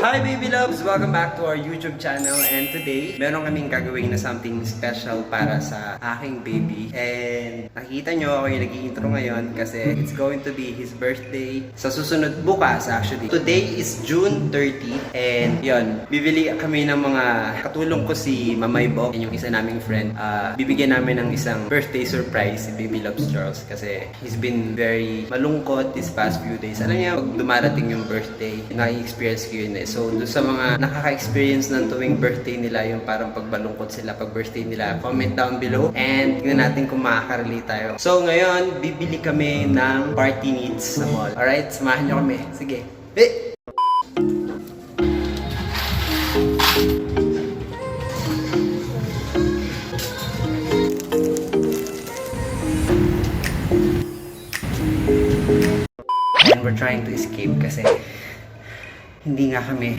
Hi baby loves! Welcome back to our YouTube channel, and today meron kaming gagawin na something special para sa aking baby. And nakikita nyo ako yung nag-i-intro ngayon kasi it's going to be his birthday sa susunod bukas actually. Today is June 30 and yon, bibili kami ng mga katulong ko si Mamay Bo and yung isa naming friend. Bibigyan namin ng isang birthday surprise si Baby Loves Charles kasi he's been very malungkot these past few days. Alam niya, pag dumarating yung birthday, nai-experience ko yun eh. So, doon sa mga nakaka-experience ng tuwing birthday nila, yung parang pagbalungkot sila pag birthday nila, comment down below and tingnan natin kung makaka-relate tayo. So, ngayon, bibili kami ng party needs sa mall. Alright, samahan nyo kami. Sige. And we're trying to escape kasi hindi nga kami.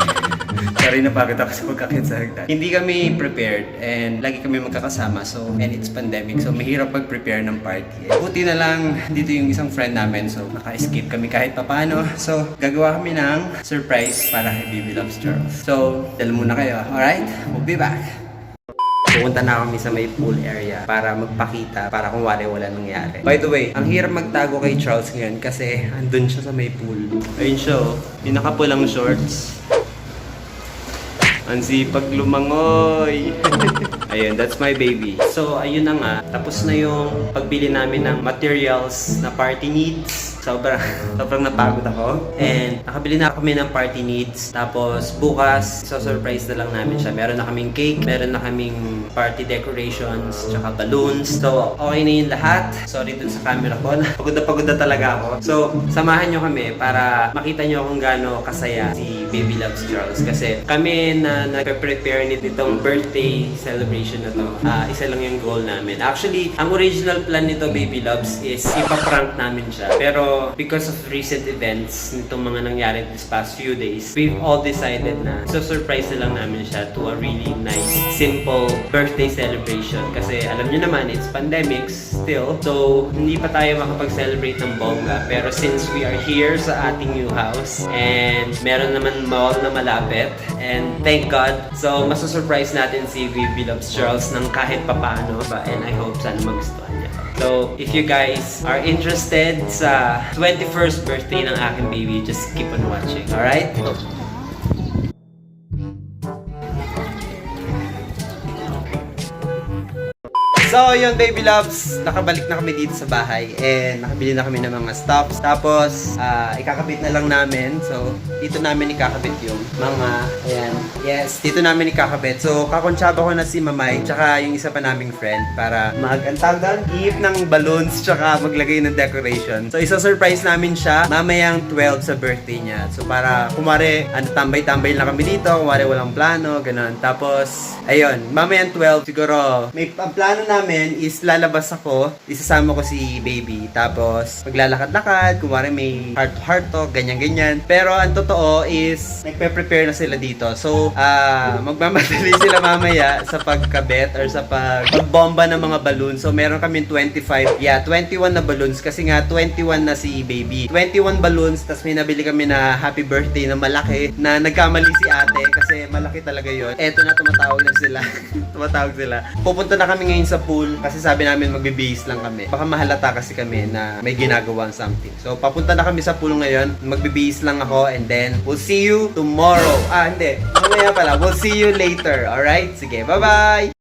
Sorry, napagod ako sa pagkakit sa hagdan. Hindi kami prepared and lagi kami magkakasama. So, and it's pandemic. So, mahirap mag-prepare ng party. Buti na lang dito yung isang friend namin. So, naka-escape kami kahit papano. So, gagawa kami ng surprise para kay Baby Loves Charles. So, dala muna kayo. Alright? We'll be back. Pupunta na kami sa may pool area para magpakita, para kung wala nangyari. By the way, ang hirap magtago kay Charles ngayon kasi andun siya sa may pool. Ayun siya oh, pinakapulang shorts. Ang sipag lumangoy. Ayun, that's my baby. So, ayun na nga. Tapos na yung pagbili namin ng materials na party needs. Sobrang napagod ako. And nakabili na kami ng party needs. Tapos bukas, surprise na lang namin siya. Meron na kaming cake, meron na kaming party decorations, tsaka balloons. So, okay na yung lahat. Sorry dun sa camera ko. Pagod na talaga ako. So, samahan nyo kami para makita nyo kung gaano kasaya si Baby Loves Charles. Kasi kami na nag-prepare nitong birthday celebration na to, isa lang yung goal namin. Actually, ang original plan nito, Baby Loves, is ipaprank namin siya. Pero because of recent events nitong mga nangyari this past few days, we've all decided na surprise na lang namin siya to a really nice, simple birthday celebration. Kasi alam nyo naman, it's pandemic still. So, hindi pa tayo makapag-celebrate ng bongga. Pero since we are here sa ating new house and meron naman mall na malapit, and thank God, so masusurprise natin si Baby Loves Charles ng kahit papaano. And I hope sana magustuhan niya. So, if you guys are interested sa 21st birthday ng aking baby, just keep on watching. Alright? So, yun baby loves, nakabalik na kami dito sa bahay and nakabili na kami ng mga stuffs. Tapos, ikakabit na lang namin. So, dito namin ikakabit yung mga, ayan. Yes, dito namin ikakabit. So, kakonsyaba ko na si Mamay, tsaka yung isa pa naming friend para mag-antag doon, gift ng balloons, tsaka maglagay ng decoration. So, isa-surprise namin siya mamayang 12 sa birthday niya. So, para kumare, tambay-tambay lang kami dito, kumare walang plano, ganun. Tapos, ayun, mamayang 12, siguro, ang plano namin is lalabas ako, isasama ko si baby, tapos maglalakad-lakad, kumari may heart-to-heart talk, ganyan-ganyan. Pero ang totoo is, nagpe-prepare na sila dito. So, magmamadali sila mamaya sa pagkabit or sa pagbomba ng mga balloons. So, meron kami 21 na balloons kasi nga 21 na si baby. 21 balloons, tapos may nabili kami na happy birthday na malaki na nagkamali si ate kasi malaki talaga yon. Eto na, tumatawag na sila. Tumatawag sila. Pupunta na kami ngayon sa pool kasi sabi namin magbibihis lang kami. Baka mahalata kasi kami na may ginagawang something. So, papunta na kami sa pool ngayon. Magbibihis lang ako and then we'll see you tomorrow. Hindi. Mamaya pala. We'll see you later. Alright? Sige, bye-bye!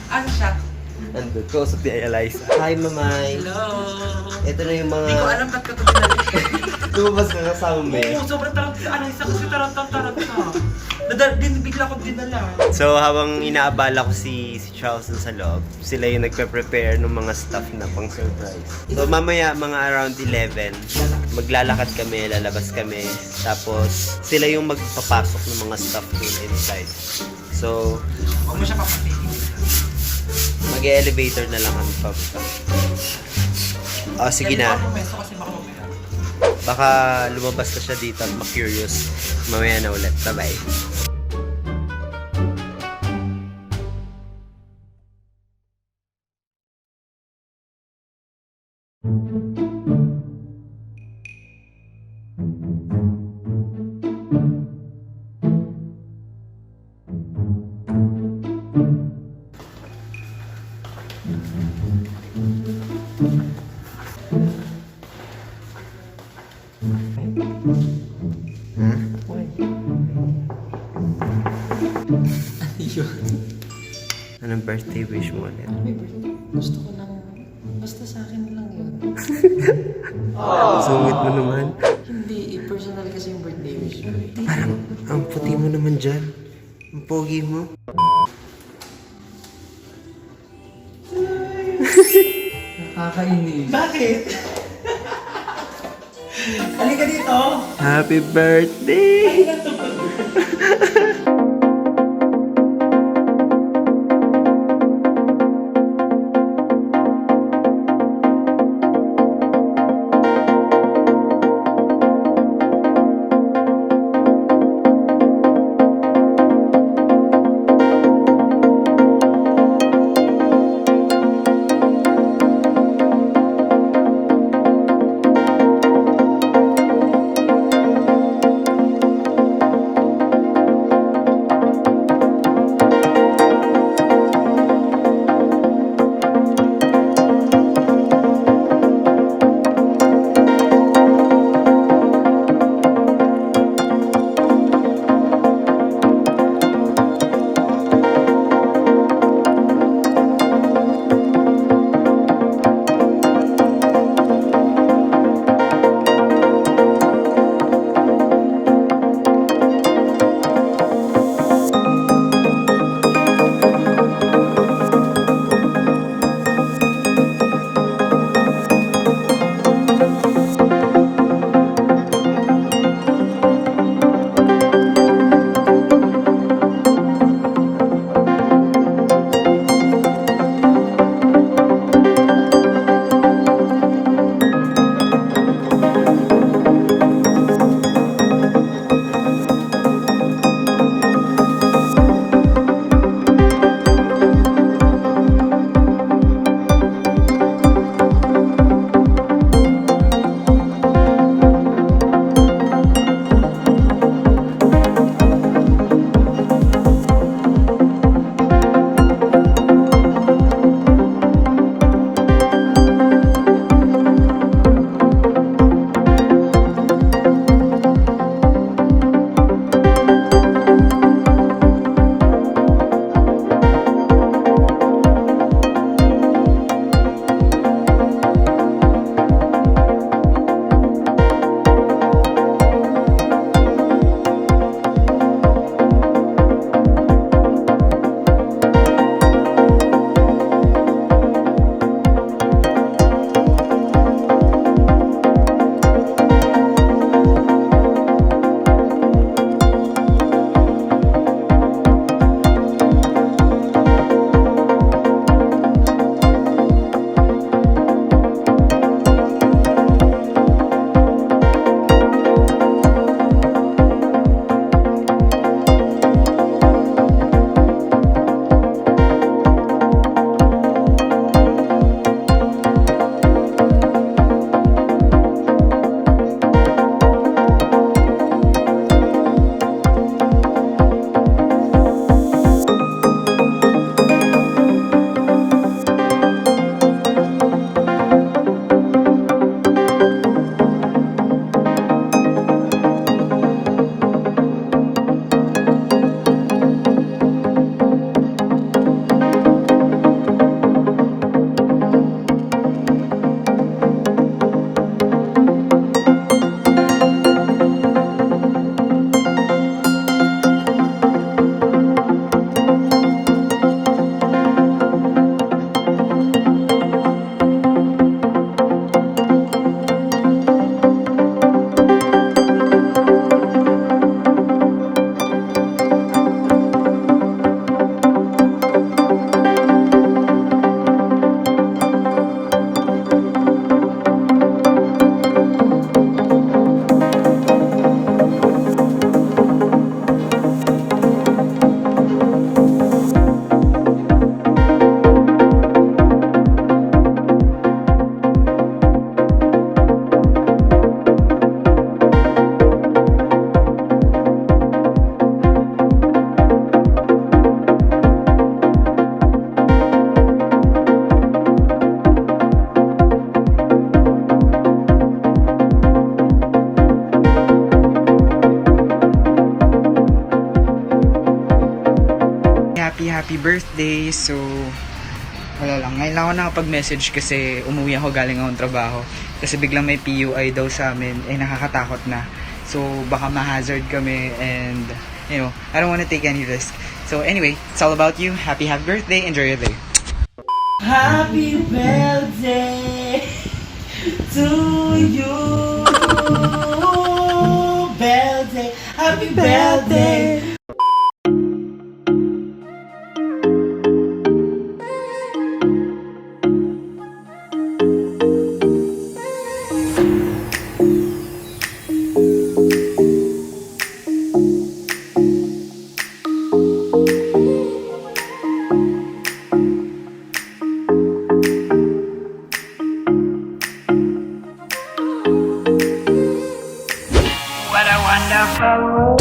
Ano siya? Nandun, kausap ni Eliza. Hi, Mamay. Hello! Ito na yung mga... Hindi ko alam ba't ka ito pinalik. Lumabas ka kasama mo eh. Oo, sobrang takot si Anissa kasi tarantang-taranta. Bigla ko dinala. So habang inaabala ko si Charles dun sa loob, sila yung nagpe-prepare ng mga stuff na pang surprise. So mamaya mga around 11, maglalakad kami, lalabas kami, tapos sila yung magpapasok ng mga stuff dun inside. So Huwag mo siya papatigil. mag-elevator na lang kami pababa. Oh, sige na. Pumesto kasi baka mamaya. Baka lumabas na siya dito at ma-curious. Mamaya na ulit. Bye-bye. Anong birthday wish mo ulit? May birthday. Gusto ko lang, basta sa akin lang yun. Sungit mo naman. Hindi, personal kasi yung birthday wish ko. Parang ang puti mo naman dyan. Ang pogi mo. Nakakainis. Bakit? Halika dito. Happy birthday! happy birthday. So, wala lang. Ngayon lang ako nakapag-message kasi umuwi ako galing akong trabaho. Kasi biglang may PUI daw sa amin. Nakakatakot na. So, baka ma-hazard kami and, you know, I don't want to take any risk. So, anyway, it's all about you. Happy birthday. Enjoy your day. Happy birthday to you. Birthday, happy birthday. What a wonderful